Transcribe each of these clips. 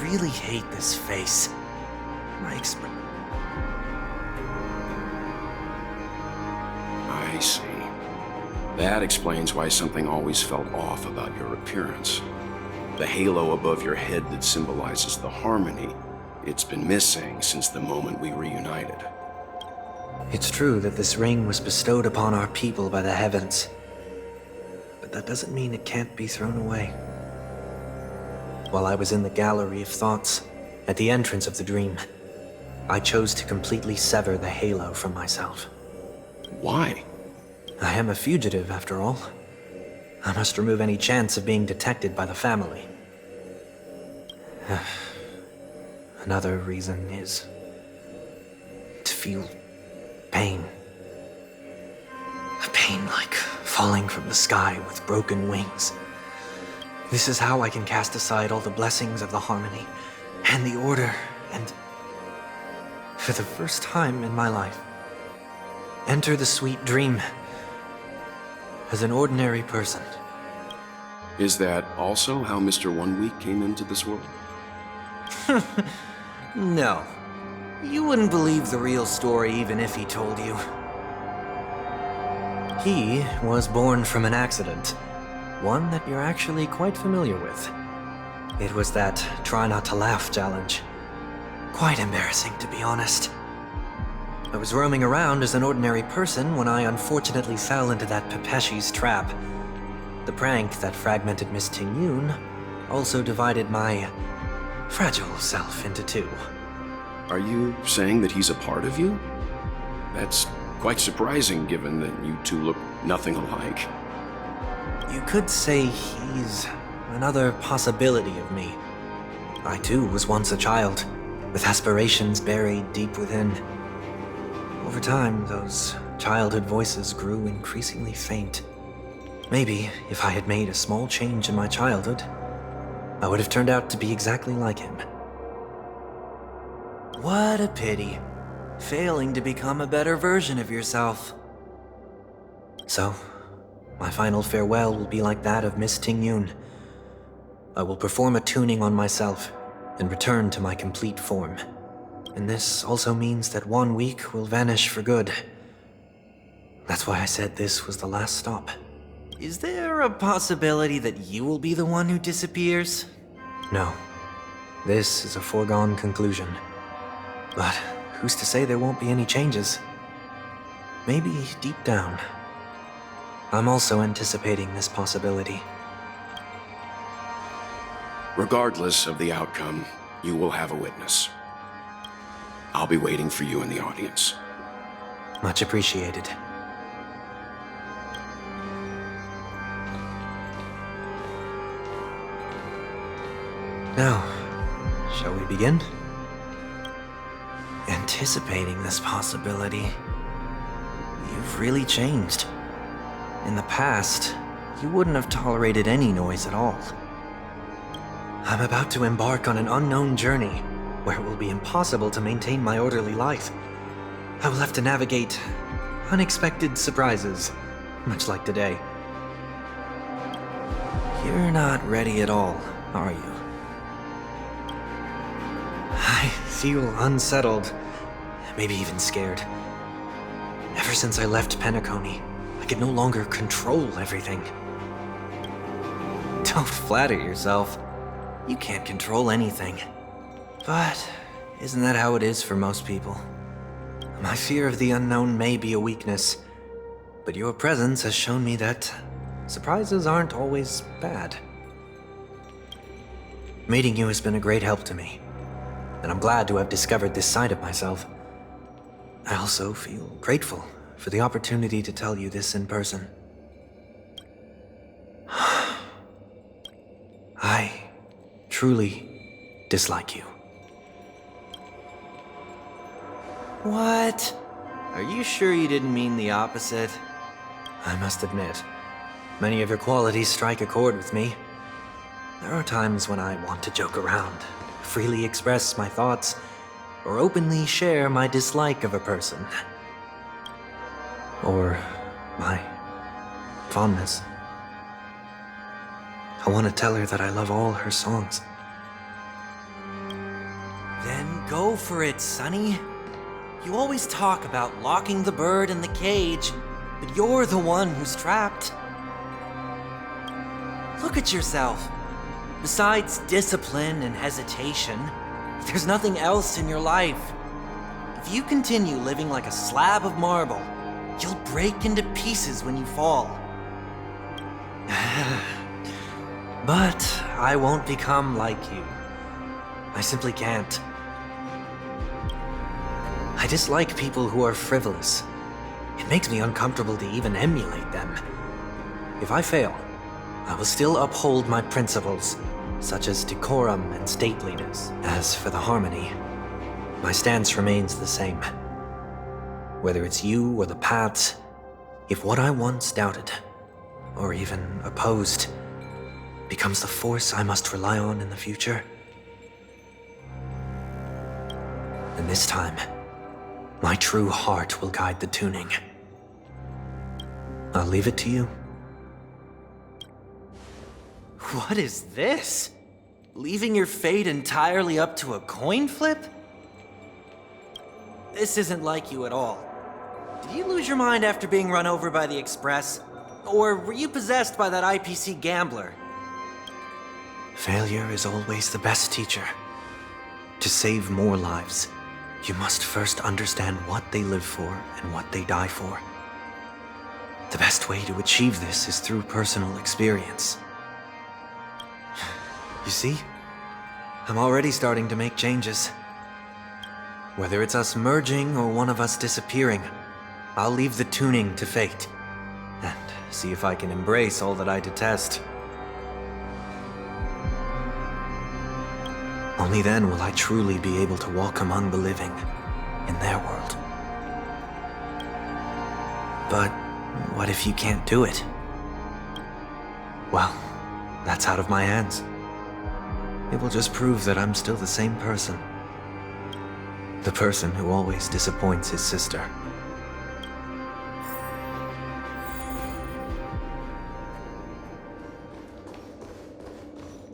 really hate this face. My I see. That explains why something always felt off about your appearance. The halo above your head that symbolizes the harmony, it's been missing since the moment we reunited. It's true that this ring was bestowed upon our people by the heavens, but that doesn't mean it can't be thrown away. While I was in the gallery of thoughts, at the entrance of the dream, I chose to completely sever the halo from myself. Why? I am a fugitive, after all. I must remove any chance of being detected by the family. Another reason is to feel pain. A pain like falling from the sky with broken wings. This is how I can cast aside all the blessings of the harmony and the order and, for the first time in my life, enter the sweet dream as an ordinary person. Is that also how Mr. 1 Week came into this world? No. You wouldn't believe the real story even if he told you. He was born from an accident, one that you're actually quite familiar with. It was that try not to laugh challenge. Quite embarrassing, to be honest. I was roaming around as an ordinary person when I unfortunately fell into that Pepeshi's trap. The prank that fragmented Miss Ting-Yun also divided my fragile self into two. Are you saying that he's a part of you? That's quite surprising given that you two look nothing alike. You could say he's another possibility of me. I too was once a child, with aspirations buried deep within. Over time, those childhood voices grew increasingly faint. Maybe if I had made a small change in my childhood, I would have turned out to be exactly like him. What a pity. Failing to become a better version of yourself. So, my final farewell will be like that of Miss Ting-Yun. I will perform a tuning on myself and return to my complete form. And this also means that 1 week will vanish for good. That's why I said this was the last stop. Is there a possibility that you will be the one who disappears? No. This is a foregone conclusion. But who's to say there won't be any changes? Maybe deep down, I'm also anticipating this possibility. Regardless of the outcome, you will have a witness. I'll be waiting for you in the audience. Much appreciated. Now, shall we begin? Anticipating this possibility, you've really changed. In the past, you wouldn't have tolerated any noise at all. I'm about to embark on an unknown journey where it will be impossible to maintain my orderly life. I will have to navigate unexpected surprises, much like today. You're not ready at all, are you? I feel unsettled, maybe even scared. Ever since I left Penacony, I could no longer control everything. Don't flatter yourself. You can't control anything. But isn't that how it is for most people? My fear of the unknown may be a weakness, but your presence has shown me that surprises aren't always bad. Meeting you has been a great help to me, and I'm glad to have discovered this side of myself. I also feel grateful for the opportunity to tell you this in person. I truly dislike you. What? Are you sure you didn't mean the opposite? I must admit, many of your qualities strike a chord with me. There are times when I want to joke around, freely express my thoughts, or openly share my dislike of a person. Or my fondness. I want to tell her that I love all her songs. go for it, Sonny. You always talk about locking the bird in the cage, but you're the one who's trapped. Look at yourself. Besides discipline and hesitation, there's nothing else in your life. If you continue living like a slab of marble, you'll break into pieces when you fall. But I won't become like you. I simply can't. I dislike people who are frivolous. It makes me uncomfortable to even emulate them. If I fail, I will still uphold my principles, such as decorum and stateliness. As for the harmony, my stance remains the same. Whether it's you or the paths, if what I once doubted, or even opposed, becomes the force I must rely on in the future, then this time, my true heart will guide the tuning. I'll leave it to you. What is this? Leaving your fate entirely up to a coin flip? This isn't like you at all. Did you lose your mind after being run over by the Express? Or were you possessed by that IPC gambler? Failure is always the best teacher. To save more lives, you must first understand what they live for and what they die for. The best way to achieve this is through personal experience. You see? I'm already starting to make changes. Whether it's us merging or one of us disappearing, I'll leave the tuning to fate, and see if I can embrace all that I detest. Only then will I truly be able to walk among the living in their world. But what if you can't do it? Well, that's out of my hands. It will just prove that I'm still the same person. The person who always disappoints his sister.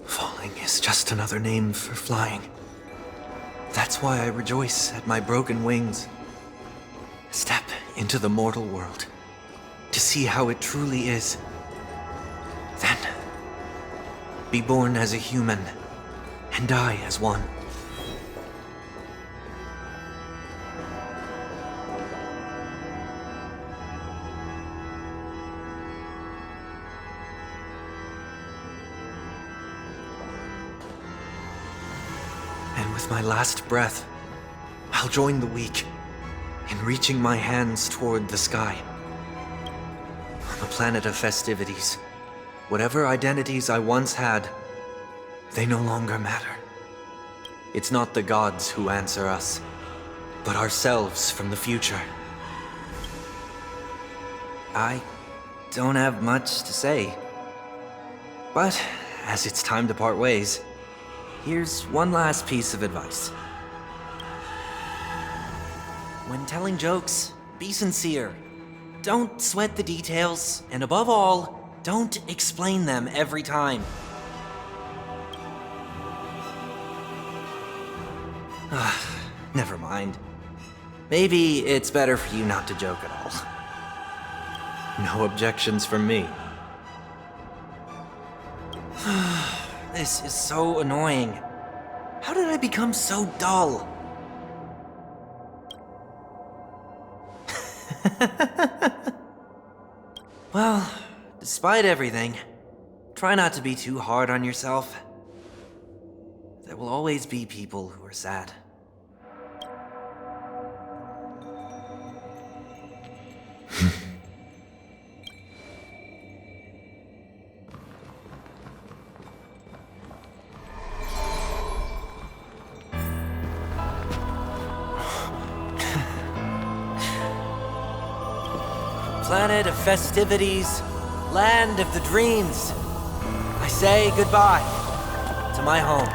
Falling is just another name for flying. That's why I rejoice at my broken wings. Step into the mortal world to see how it truly is. Then, be born as a human and die as one. And with my last breath, I'll join the weak in reaching my hands toward the sky. On the planet of festivities, whatever identities I once had, they no longer matter. It's not the gods who answer us, but ourselves from the future. I don't have much to say. But as it's time to part ways, here's one last piece of advice. When telling jokes, be sincere. Don't sweat the details, and above all, don't explain them every time. Never mind. Maybe it's better for you not to joke at all. No objections from me. This is so annoying. How did I become so dull? Well, despite everything, try not to be too hard on yourself. There will always be people who are sad. Planet of festivities, land of the dreams. I say goodbye to my home.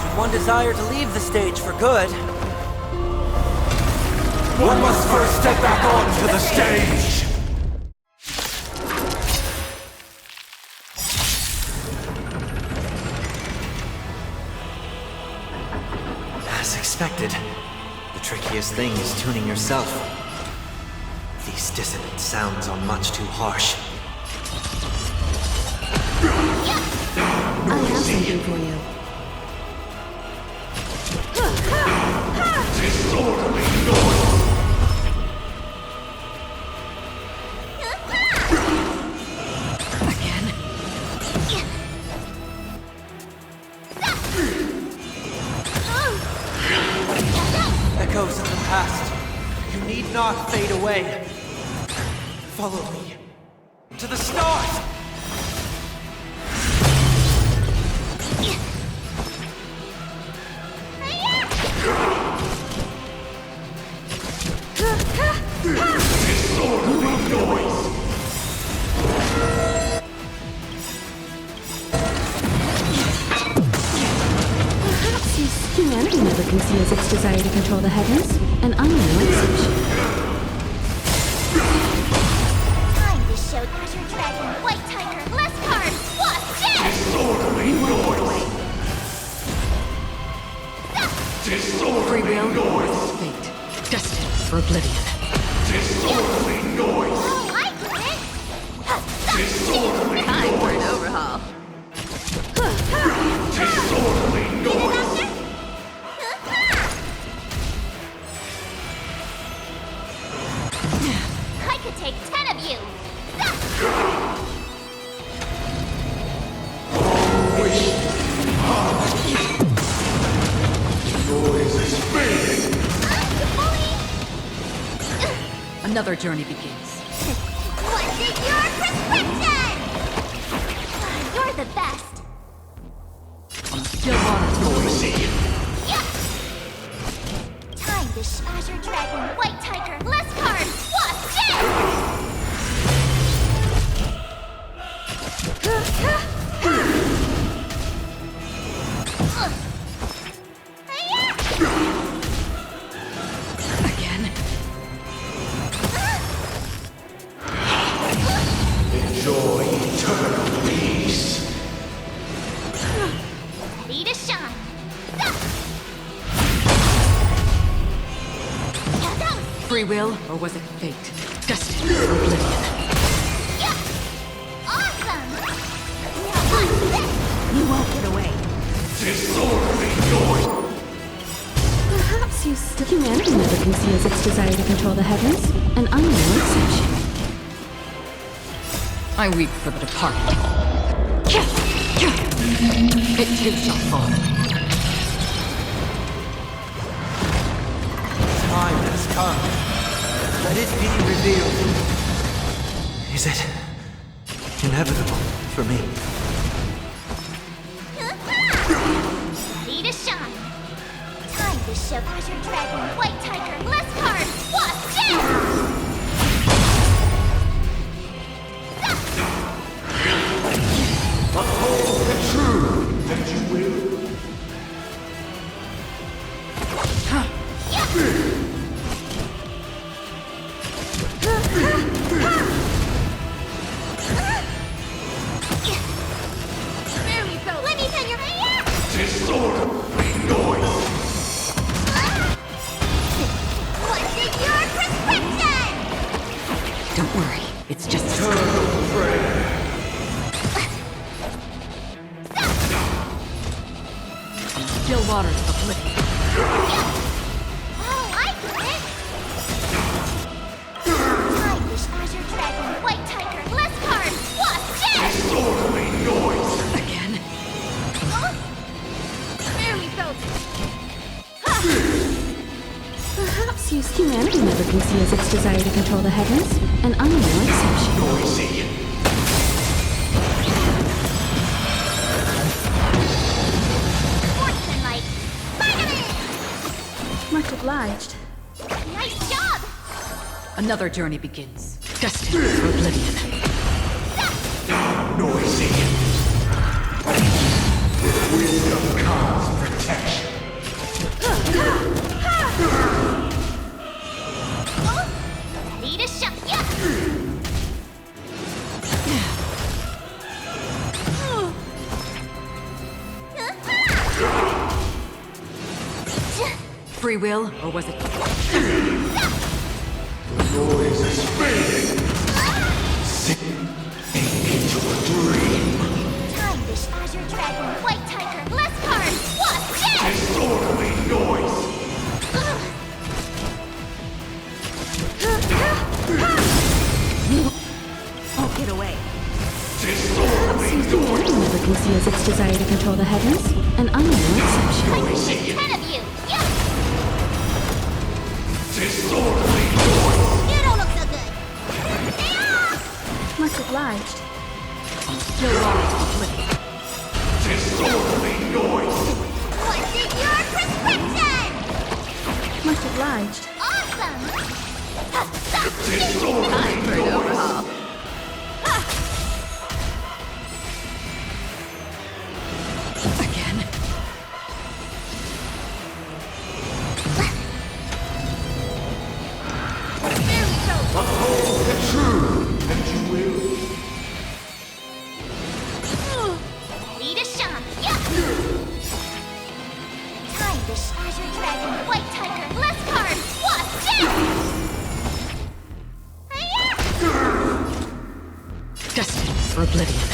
Should one desire to leave the stage for good, one must first step back onto the stage! expected. The trickiest thing is tuning yourself. These dissonant sounds are much too harsh. I have something for you. Disorderly noise! Again? Echoes of the past. You need not fade away. Follow me. To the stars! Disorderly noise! Perhaps humanity never conceals its desire to control the heavens, and I am no exception. Time to show Azure Dragon, White Tiger, less cards, Wasp, Death! Disorderly noise! Disorderly noise! Fate, destined for oblivion. Disorderly noise! Oh, I get it! Disorderly Time for an noise! overhaul. Disorderly noise! I could take 10 of you! Noise is fading! Another journey begins. What's in your prescription? You're the best! Still waters. Noisy! Yeah. Time to Azure Dragon, White Tiger, less cards, Wasp, Death! Again? Enjoy eternal peace! Ready to shine! Free will, or was it fate? Destined for oblivion. Yeah! Awesome! Now watch this! You won't get away. Disorderly noise! Perhaps humanity never conceals its desire to control the heavens, and I am no exception. I weep for the departed. It too shall fall. Time has come. Let it be revealed. Is it inevitable for me? Ready to shine! Time to show Azure Dragon, White Tiger, less cards, Wasp, Death! Uphold the truth that you will. There we go! Let me pen your hair! Disorderly noise! What's in your prescription? Don't worry, it's just Eternal prayer! still waters of oblivion. Oh, I get it! Time to Azure Dragon, White Tiger, less cards, Wasp, Death! Disorderly noise! Again? There we go! Perhaps humanity never conceals its desire to control the heavens, and I am no exception. Noisy! Sportsmanlike! Spider-Man! Much obliged. Nice job! Another journey begins. Destined for oblivion. Noisy! With wisdom comes protection. Ready to shut ya! Free will, or was it... Noise is fading. Sink into a dream. Time this Azure Dragon, White Tiger, less cards, wasp, dead! Disorderly noise. Oh, get away. Disorderly Seems the world never conceals its desire to control the heavens, and I'm no exception. I can take 10 of you! Yes! Disorderly noise. You don't look so good! Much obliged. Still wrong. Disorderly noise. What's in your prescription? Much obliged. Awesome! Disorderly noise. Again. Uphold the truth, and you will. Ready to shine! Yeah! Time this Azure Dragon, White Tiger, less cards, wasp, dead! Destined for oblivion.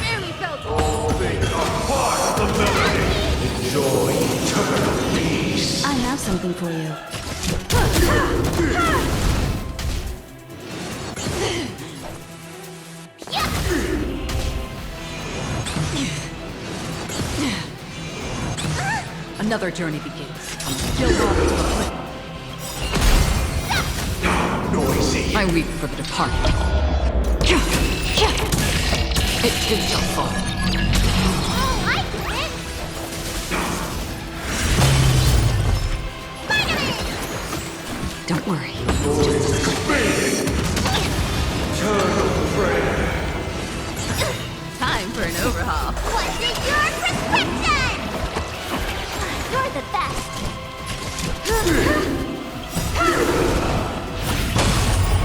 Barely felt All things are part of the melody. Enjoy eternal peace. I have something for you. Another journey begins. Still wrong. Noisy. I weep for the departed. It too shall fall. Oh, I get it! Don't worry. Noise is fading. Eternal prayer. Time for an overhaul. What's in your prescription? You're the best!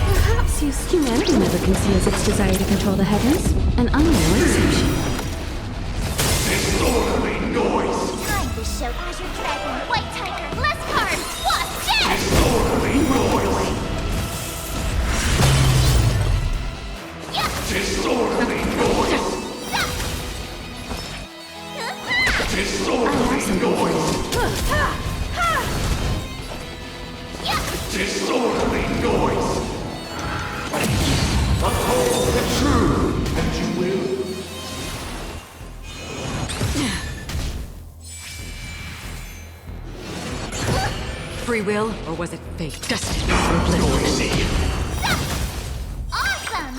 Perhaps humanity never conceals its desire to control the heavens, and I'm no exception. Disorderly noise. Time to show Azure Dragon, White Tiger, less cards, wasp, dead! Disorderly noise. Yeah! Disorderly noise. Disorderly noise. Disorderly noise. Uphold the truth, and you will. Free will, or was it fate? Destined for oblivion. Noisy. Awesome!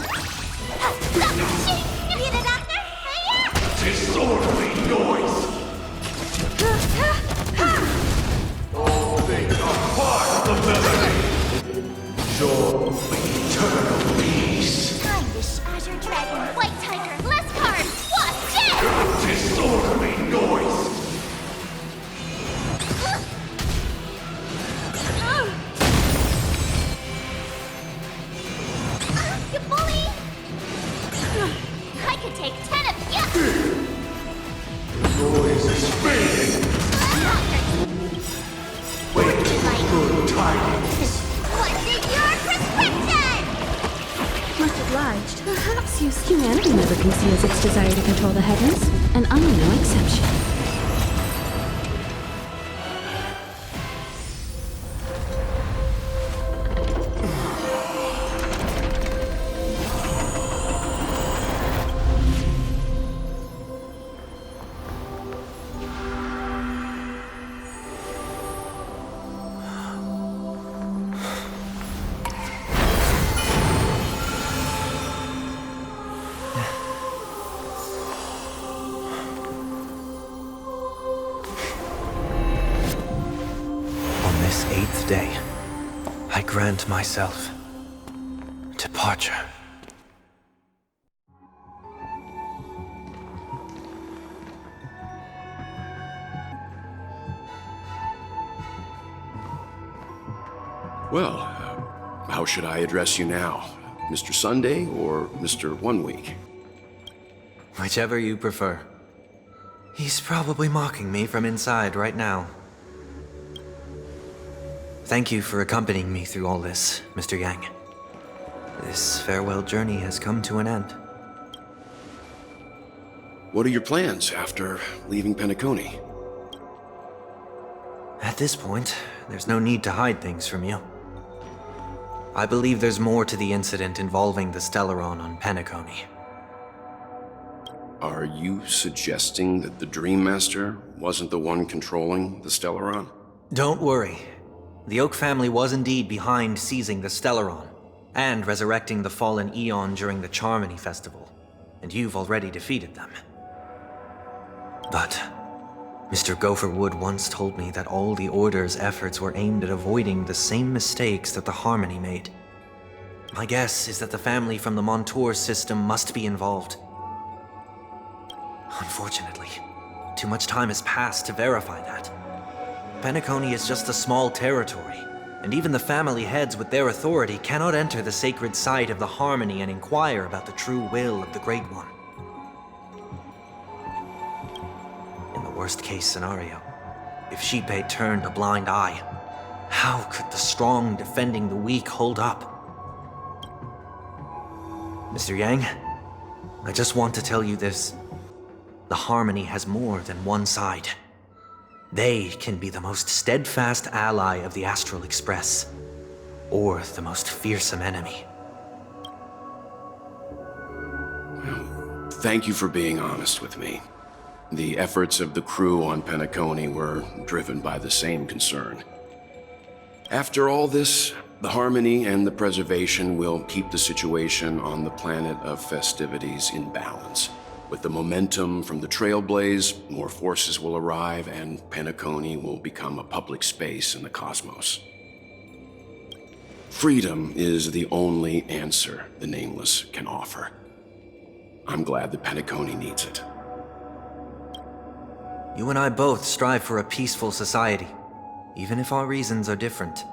Need a doctor? Yeah! Disorderly noise. All things are part of the melody. Enjoy eternal peace. Time this Azure Dragon, White Tiger, less cards, wasp, dead! Disorderly noise. You bully! I could take 10 of you! Noise is fading. Wait for good tidings. What's in your prescription? Much obliged. Perhaps humanity never conceals its desire to control the heavens, and I'm no exception. On this 8th day, I grant myself departure. Well, how should I address you now? Mr. Sunday or Mr. 1 Week? Whichever you prefer. He's probably mocking me from inside right now. Thank you for accompanying me through all this, Mr. Yang. This farewell journey has come to an end. What are your plans after leaving Penacony? At this point, there's no need to hide things from you. I believe there's more to the incident involving the Stellaron on Penacony. Are you suggesting that the Dream Master wasn't the one controlling the Stellaron? Don't worry. The Oak family was indeed behind seizing the Stellaron and resurrecting the fallen Eon during the Charmony Festival, and you've already defeated them. But Mr. Gopherwood once told me that all the Order's efforts were aimed at avoiding the same mistakes that the Harmony made. My guess is that the family from the Montour system must be involved. Unfortunately, too much time has passed to verify that. Penacony is just a small territory, and even the family heads with their authority cannot enter the sacred site of the Harmony and inquire about the true will of the Great One. In the worst-case scenario, if Sheepei turned a blind eye, how could the strong defending the weak hold up? Mr. Yang, I just want to tell you this. The Harmony has more than one side. They can be the most steadfast ally of the Astral Express, or the most fearsome enemy. Thank you for being honest with me. The efforts of the crew on Penacony were driven by the same concern. After all this, the Harmony and the Preservation will keep the situation on the planet of festivities in balance. With the momentum from the Trailblaze, more forces will arrive and Penacony will become a public space in the cosmos. Freedom is the only answer the Nameless can offer. I'm glad that Penacony needs it. You and I both strive for a peaceful society, even if our reasons are different.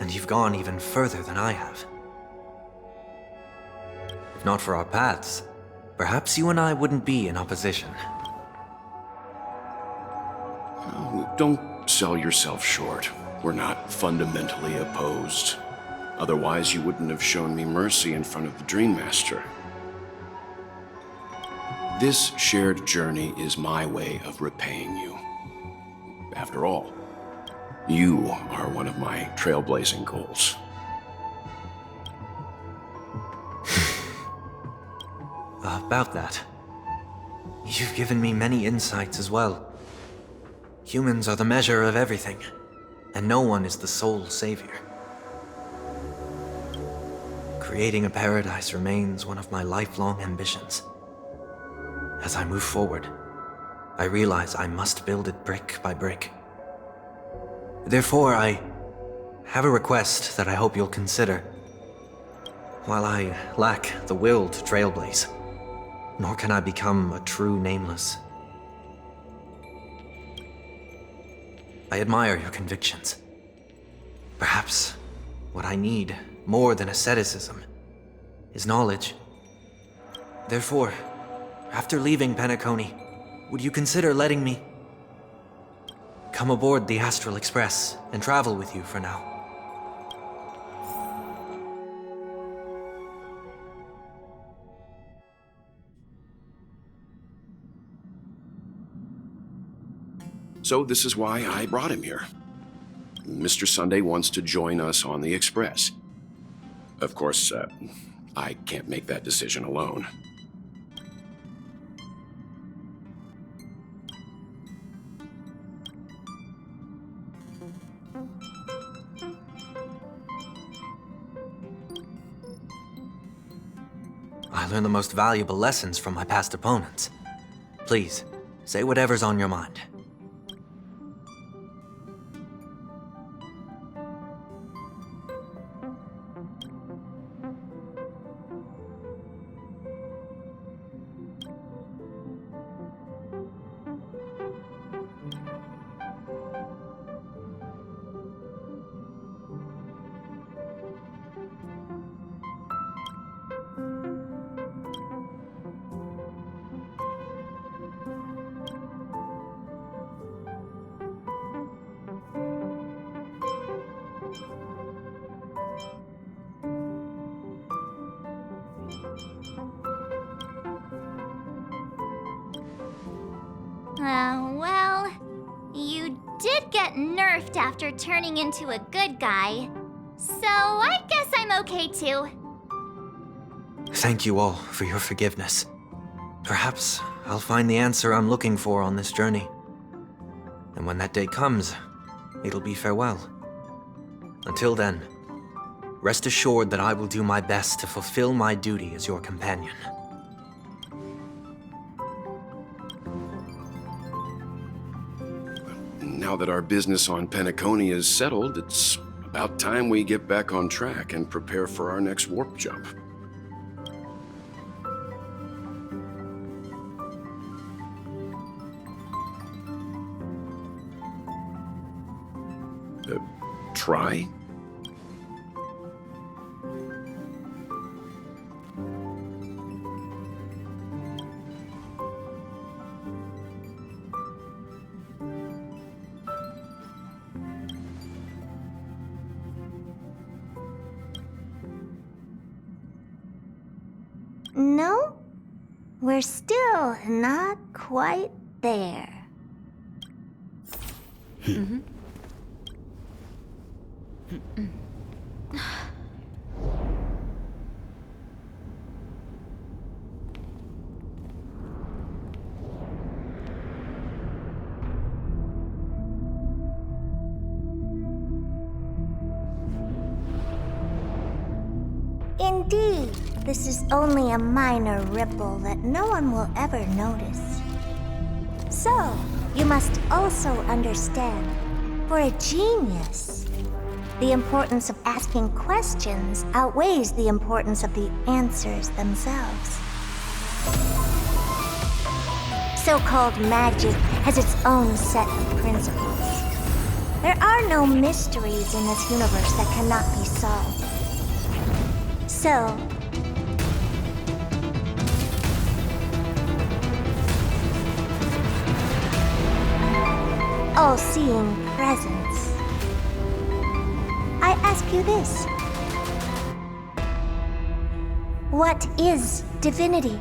And you've gone even further than I have. If not for our paths, perhaps you and I wouldn't be in opposition. Don't sell yourself short. We're not fundamentally opposed. Otherwise, you wouldn't have shown me mercy in front of the Dream Master. This shared journey is my way of repaying you. After all, you are one of my trailblazing goals. About that, you've given me many insights as well. Humans are the measure of everything, and no one is the sole savior. Creating a paradise remains one of my lifelong ambitions. As I move forward, I realize I must build it brick by brick. Therefore, I have a request that I hope you'll consider. While I lack the will to trailblaze, nor can I become a true Nameless. I admire your convictions. Perhaps what I need, more than asceticism, is knowledge. Therefore, after leaving Penacony, would you consider letting me come aboard the Astral Express and travel with you for now? So this is why I brought him here. Mr. Sunday wants to join us on the Express. Of course, I can't make that decision alone. I learned the most valuable lessons from my past opponents. Please, say whatever's on your mind. Well, you did get nerfed after turning into a good guy. So I guess I'm okay too. Thank you all for your forgiveness. Perhaps I'll find the answer I'm looking for on this journey. And when that day comes, it'll be farewell. Until then, rest assured that I will do my best to fulfill my duty as your companion. Now that our business on Penacony is settled, it's about time we get back on track and prepare for our next warp jump. Try? No, we're still not quite there. Indeed, this is only a minor ripple that no one will ever notice. So, you must also understand, for a genius, the importance of asking questions outweighs the importance of the answers themselves. So-called magic has its own set of principles. There are no mysteries in this universe that cannot be solved. So, all-seeing presence, I ask you this. What is divinity?